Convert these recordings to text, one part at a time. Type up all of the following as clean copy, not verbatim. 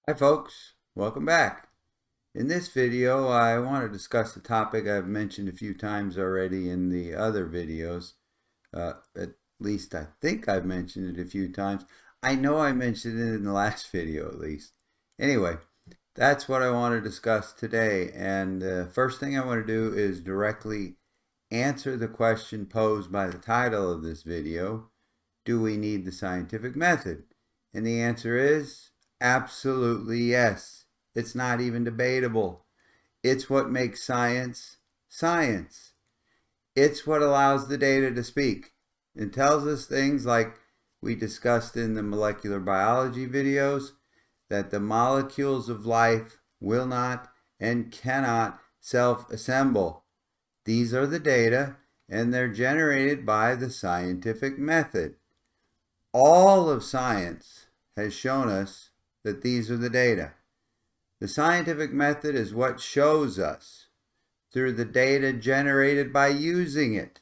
Hi folks, welcome back. In this video I want to discuss a topic I've mentioned a few times already in the other videos. At least I think I've mentioned it a few times. I know I mentioned it in the last video at least. Anyway, that's what I want to discuss today, and the first thing I want to do is directly answer the question posed by the title of this video: do we need the scientific method? And the answer is absolutely yes. It's not even debatable. It's what makes science science. It's what allows the data to speak. It tells us things like we discussed in the molecular biology videos, that the molecules of life will not and cannot self-assemble. These are the data, and they're generated by the scientific method. All of science has shown us that these are the data. The scientific method is what shows us, through the data generated by using it,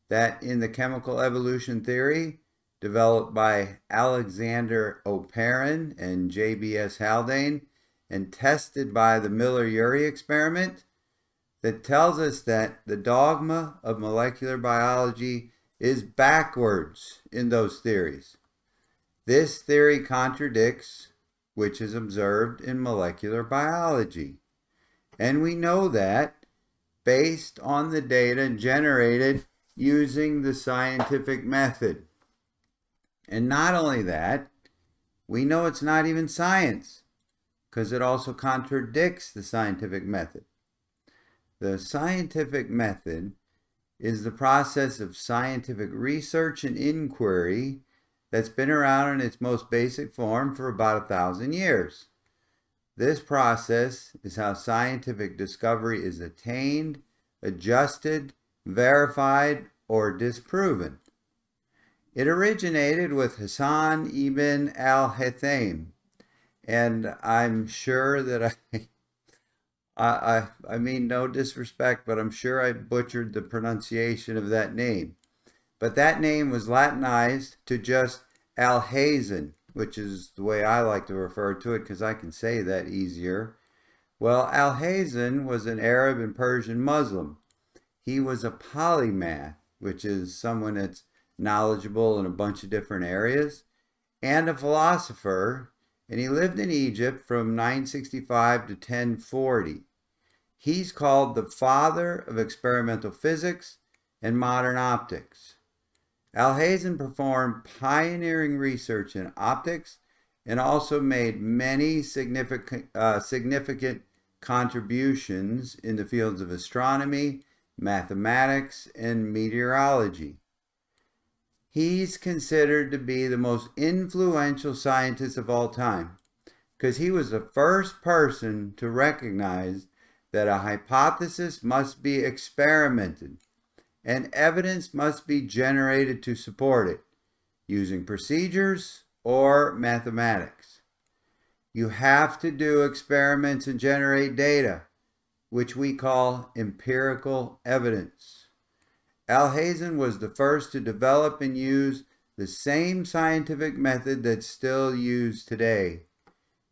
that in the chemical evolution theory developed by Alexander Oparin and J.B.S. Haldane and tested by the Miller-Urey experiment, that tells us that the dogma of molecular biology is backwards in those theories. This theory contradicts which is observed in molecular biology. And we know that based on the data generated using the scientific method. And not only that, we know it's not even science, because it also contradicts the scientific method. The scientific method is the process of scientific research and inquiry that's been around in its most basic form for about 1,000 years. This process is how scientific discovery is attained, adjusted, verified, or disproven. It originated with Hassan ibn al-Haytham, and I'm sure that I mean no disrespect, but I'm sure I butchered the pronunciation of that name. But that name was Latinized to just Alhazen, which is the way I like to refer to it because I can say that easier. Well, Alhazen was an Arab and Persian Muslim. He was a polymath, which is someone that's knowledgeable in a bunch of different areas, and a philosopher, and he lived in Egypt from 965 to 1040. He's called the father of experimental physics and modern optics. Alhazen performed pioneering research in optics and also made many significant contributions in the fields of astronomy, mathematics, and meteorology. He's considered to be the most influential scientist of all time because he was the first person to recognize that a hypothesis must be experimented and evidence must be generated to support it using procedures or mathematics. You have to do experiments and generate data, which we call empirical evidence. Alhazen was the first to develop and use the same scientific method that's still used today.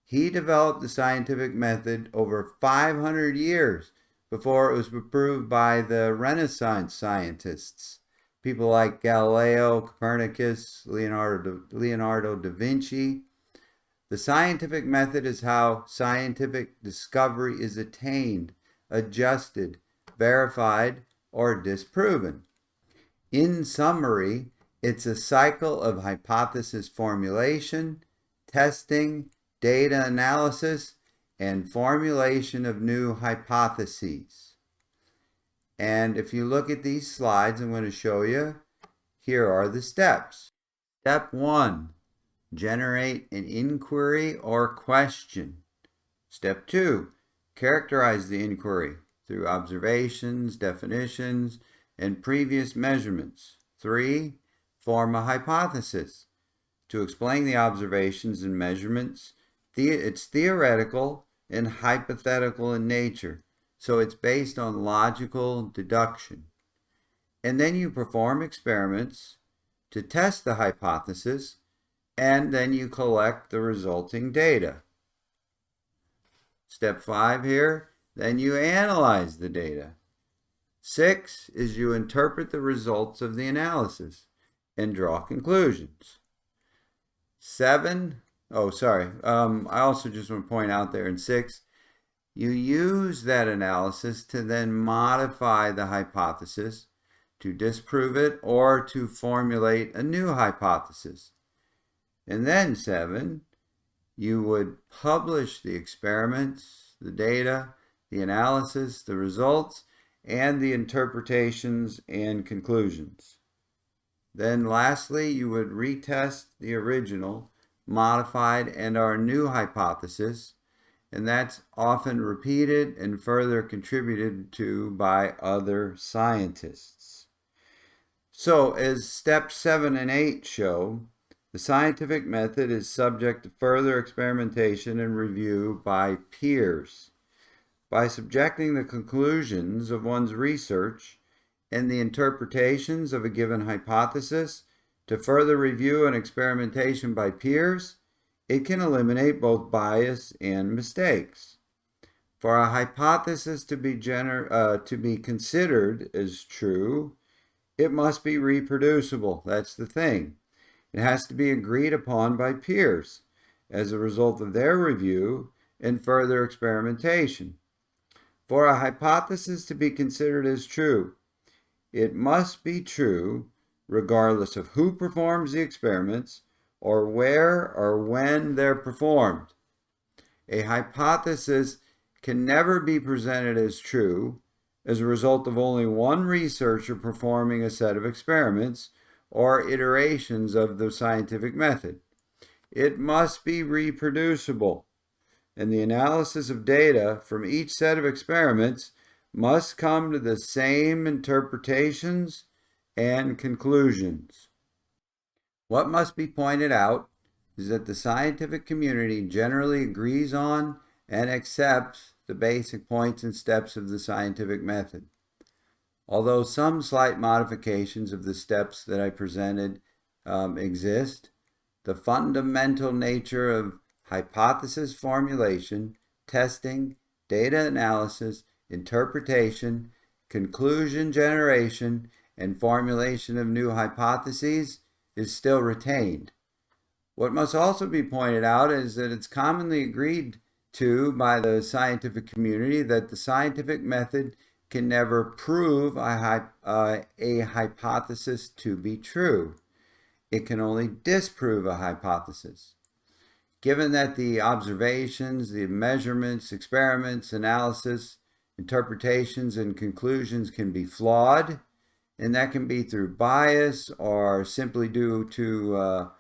He developed the scientific method over 500 years before it was approved by the Renaissance scientists, people like Galileo, Copernicus, Leonardo da Vinci. The scientific method is how scientific discovery is attained, adjusted, verified, or disproven. In summary, it's a cycle of hypothesis formulation, testing, data analysis, and formulation of new hypotheses. And if you look at these slides I'm going to show you, here are the steps. Step 1, generate an inquiry or question. Step 2, characterize the inquiry through observations, definitions, and previous measurements. 3, form a hypothesis. To explain the observations and measurements, it's theoretical and hypothetical in nature, so it's based on logical deduction. And then you perform experiments to test the hypothesis, and then you collect the resulting data. Step 5 here, then you analyze the data. 6 is you interpret the results of the analysis and draw conclusions. 7, I also just want to point out there in 6, you use that analysis to then modify the hypothesis, to disprove it, or to formulate a new hypothesis. And then 7, you would publish the experiments, the data, the analysis, the results, and the interpretations and conclusions. Then lastly, you would retest the original, modified, and our new hypothesis, and that's often repeated and further contributed to by other scientists. So, as steps 7 and 8 show, the scientific method is subject to further experimentation and review by peers. By subjecting the conclusions of one's research and the interpretations of a given hypothesis to further review and experimentation by peers, it can eliminate both bias and mistakes. For a hypothesis to be considered as true, it must be reproducible. That's the thing. It has to be agreed upon by peers as a result of their review and further experimentation. For a hypothesis to be considered as true, it must be true regardless of who performs the experiments or where or when they're performed. A hypothesis can never be presented as true as a result of only one researcher performing a set of experiments or iterations of the scientific method. It must be reproducible, and the analysis of data from each set of experiments must come to the same interpretations and conclusions. What must be pointed out is that the scientific community generally agrees on and accepts the basic points and steps of the scientific method. Although some slight modifications of the steps that I presented exist, the fundamental nature of hypothesis formulation, testing, data analysis, interpretation, conclusion generation, and formulation of new hypotheses is still retained. What must also be pointed out is that it's commonly agreed to by the scientific community that the scientific method can never prove a hypothesis to be true. It can only disprove a hypothesis. Given that the observations, the measurements, experiments, analysis, interpretations, and conclusions can be flawed, and that can be through bias or simply due to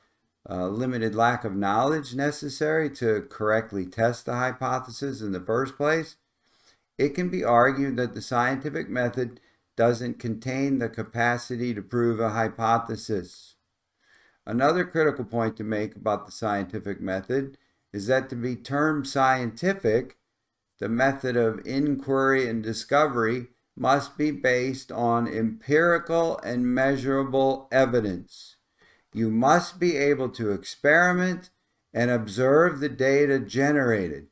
limited lack of knowledge necessary to correctly test the hypothesis in the first place, it can be argued that the scientific method doesn't contain the capacity to prove a hypothesis. Another critical point to make about the scientific method is that to be termed scientific, the method of inquiry and discovery must be based on empirical and measurable evidence. You must be able to experiment and observe the data generated.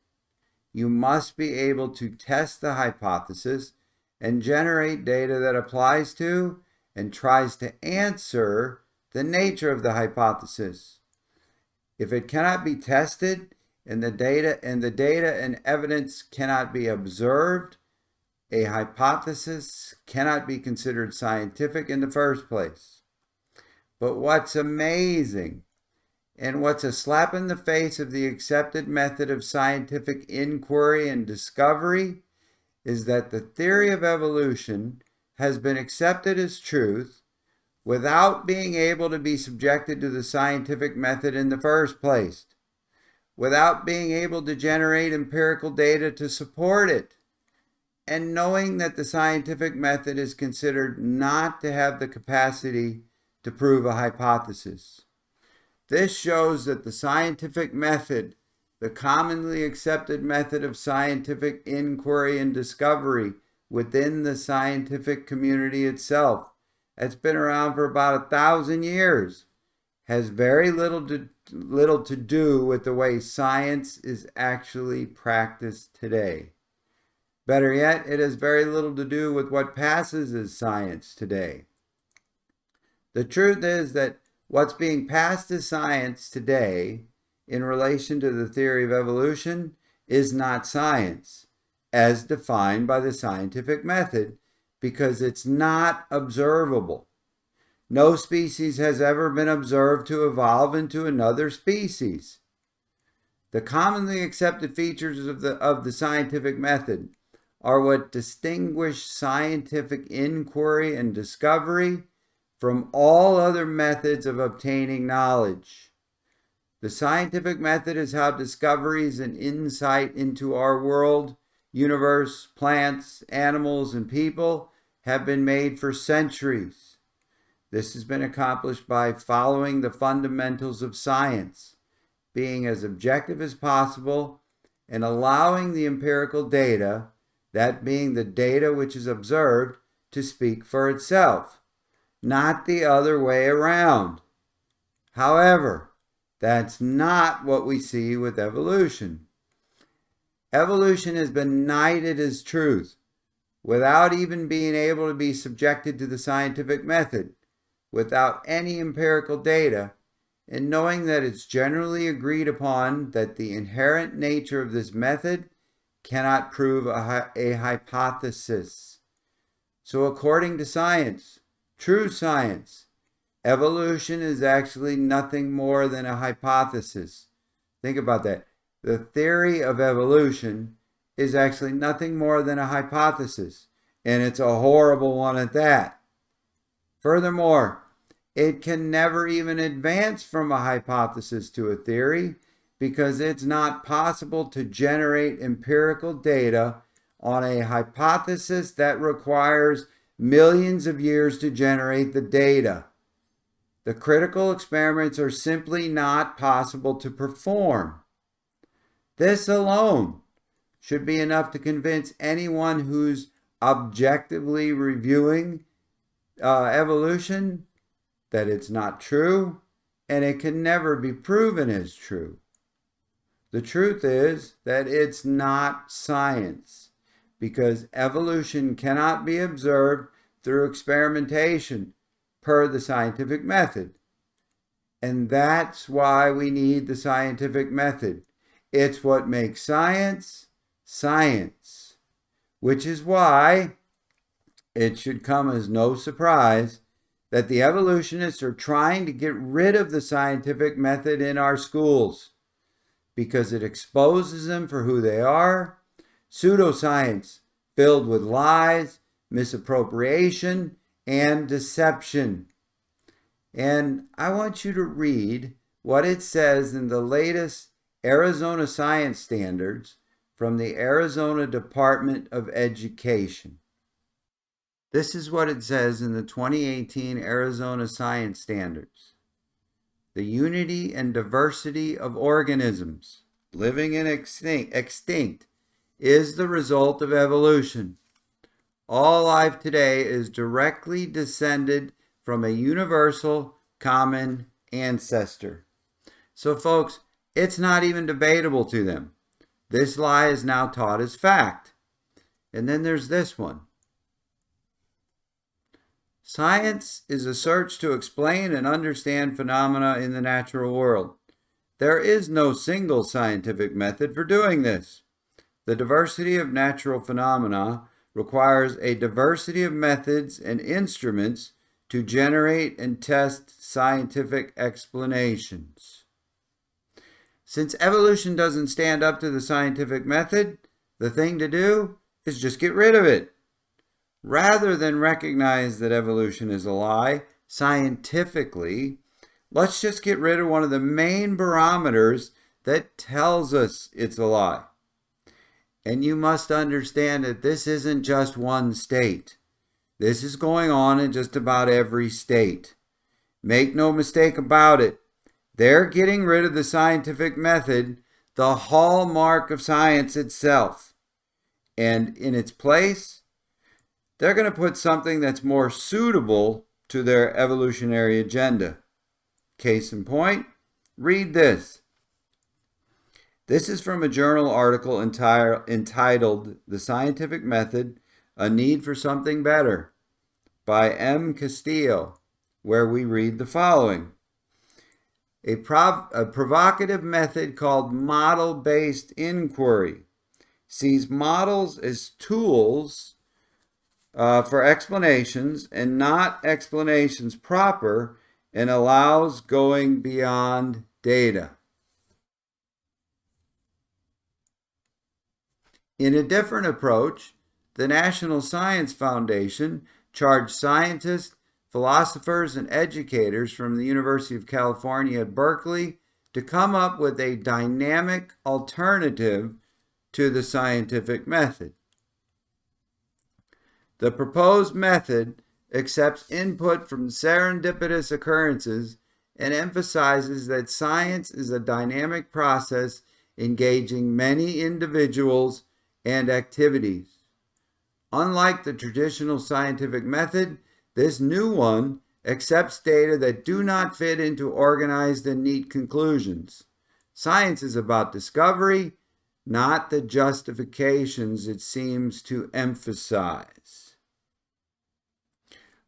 You must be able to test the hypothesis and generate data that applies to and tries to answer the nature of the hypothesis. If it cannot be tested and the data and evidence cannot be observed, a hypothesis cannot be considered scientific in the first place. But what's amazing and what's a slap in the face of the accepted method of scientific inquiry and discovery is that the theory of evolution has been accepted as truth without being able to be subjected to the scientific method in the first place, without being able to generate empirical data to support it, and knowing that the scientific method is considered not to have the capacity to prove a hypothesis. This shows that the scientific method, the commonly accepted method of scientific inquiry and discovery within the scientific community itself, that's been around for about 1,000 years, has very little to do with the way science is actually practiced today. Better yet, it has very little to do with what passes as science today. The truth is that what's being passed as science today in relation to the theory of evolution is not science, as defined by the scientific method, because it's not observable. No species has ever been observed to evolve into another species. The commonly accepted features of the scientific method are what distinguish scientific inquiry and discovery from all other methods of obtaining knowledge. The scientific method is how discoveries and insight into our world, universe, plants, animals, and people have been made for centuries. This has been accomplished by following the fundamentals of science, being as objective as possible, and allowing the empirical data, that being the data which is observed, to speak for itself, not the other way around. However, that's not what we see with evolution. Evolution has been knighted as truth, without even being able to be subjected to the scientific method, without any empirical data, and knowing that it's generally agreed upon that the inherent nature of this method cannot prove a hypothesis. So according to science, true science, evolution is actually nothing more than a hypothesis. Think about that. The theory of evolution is actually nothing more than a hypothesis, and it's a horrible one at that. Furthermore, it can never even advance from a hypothesis to a theory because it's not possible to generate empirical data on a hypothesis that requires millions of years to generate the data. The critical experiments are simply not possible to perform. This alone should be enough to convince anyone who's objectively reviewing evolution that it's not true and it can never be proven as true. The truth is that it's not science because evolution cannot be observed through experimentation per the scientific method. And that's why we need the scientific method. It's what makes science science, which is why it should come as no surprise that the evolutionists are trying to get rid of the scientific method in our schools because it exposes them for who they are, pseudoscience filled with lies, misappropriation, and deception. And I want you to read what it says in the latest Arizona Science Standards from the Arizona Department of Education. This is what it says in the 2018 Arizona Science Standards. The unity and diversity of organisms, living and extinct, is the result of evolution. All life today is directly descended from a universal common ancestor. So folks, it's not even debatable to them. This lie is now taught as fact. And then there's this one. Science is a search to explain and understand phenomena in the natural world. There is no single scientific method for doing this. The diversity of natural phenomena requires a diversity of methods and instruments to generate and test scientific explanations. Since evolution doesn't stand up to the scientific method, the thing to do is just get rid of it. Rather than recognize that evolution is a lie scientifically, let's just get rid of one of the main barometers that tells us it's a lie. And you must understand that this isn't just one state. This is going on in just about every state. Make no mistake about it. They're getting rid of the scientific method, the hallmark of science itself. And in its place, they're going to put something that's more suitable to their evolutionary agenda. Case in point, read this. This is from a journal article entitled The Scientific Method, A Need for Something Better by M. Castillo, where we read the following. A provocative method called model-based inquiry sees models as tools for explanations and not explanations proper, and allows going beyond data. In a different approach, the National Science Foundation charged scientists, philosophers, and educators from the University of California at Berkeley to come up with a dynamic alternative to the scientific method. The proposed method accepts input from serendipitous occurrences and emphasizes that science is a dynamic process engaging many individuals and activities. Unlike the traditional scientific method, this new one accepts data that do not fit into organized and neat conclusions. Science is about discovery, not the justifications it seems to emphasize.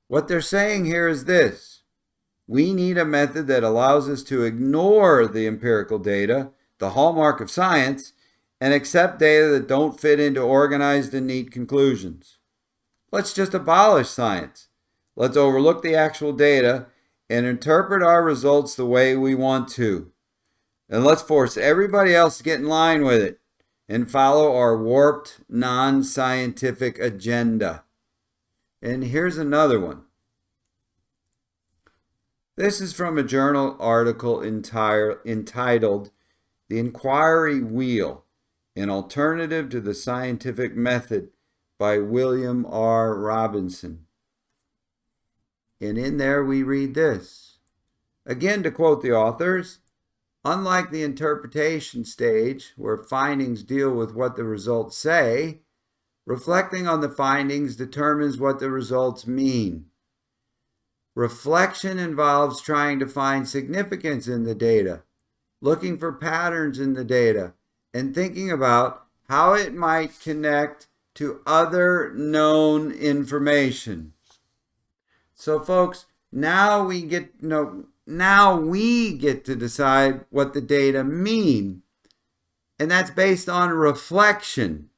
What they're saying here is this: we need a method that allows us to ignore the empirical data, the hallmark of science, and accept data that don't fit into organized and neat conclusions. Let's just abolish science. Let's overlook the actual data and interpret our results the way we want to. And let's force everybody else to get in line with it and follow our warped, non-scientific agenda. And here's another one. This is from a journal article entitled The Inquiry Wheel, an Alternative to the Scientific Method by William R. Robinson. And in there we read this. Again, to quote the authors, unlike the interpretation stage, where findings deal with what the results say, reflecting on the findings determines what the results mean. Reflection involves trying to find significance in the data, looking for patterns in the data, and thinking about how it might connect to other known information. So folks, now we get to decide what the data mean. And that's based on reflection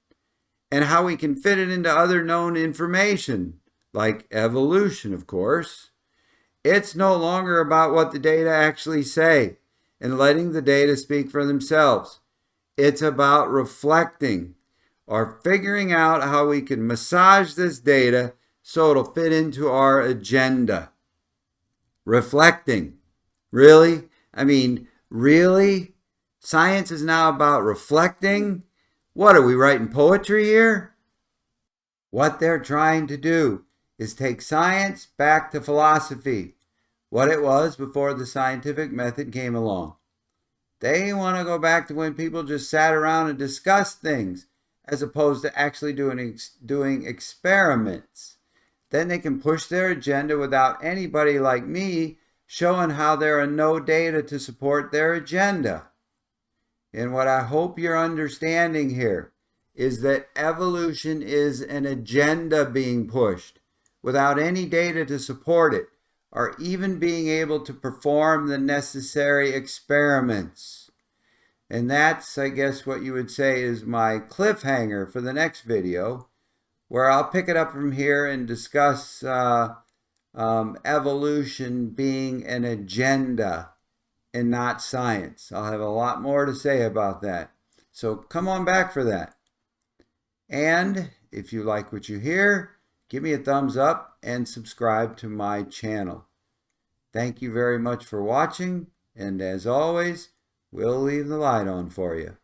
and how we can fit it into other known information, like evolution, of course. It's no longer about what the data actually say and letting the data speak for themselves. It's about reflecting or figuring out how we can massage this data so it'll fit into our agenda. Reflecting. Really? I mean, really? Science is now about reflecting? What, are we writing poetry here? What they're trying to do is take science back to philosophy, what it was before the scientific method came along. They want to go back to when people just sat around and discussed things, as opposed to actually doing experiments. Then they can push their agenda without anybody like me showing how there are no data to support their agenda. And what I hope you're understanding here is that evolution is an agenda being pushed without any data to support it, or even being able to perform the necessary experiments. And that's, I guess, what you would say is my cliffhanger for the next video, where I'll pick it up from here and discuss evolution being an agenda and not science. I'll have a lot more to say about that. So come on back for that. And if you like what you hear, give me a thumbs up and subscribe to my channel. Thank you very much for watching, and as always, we'll leave the light on for you.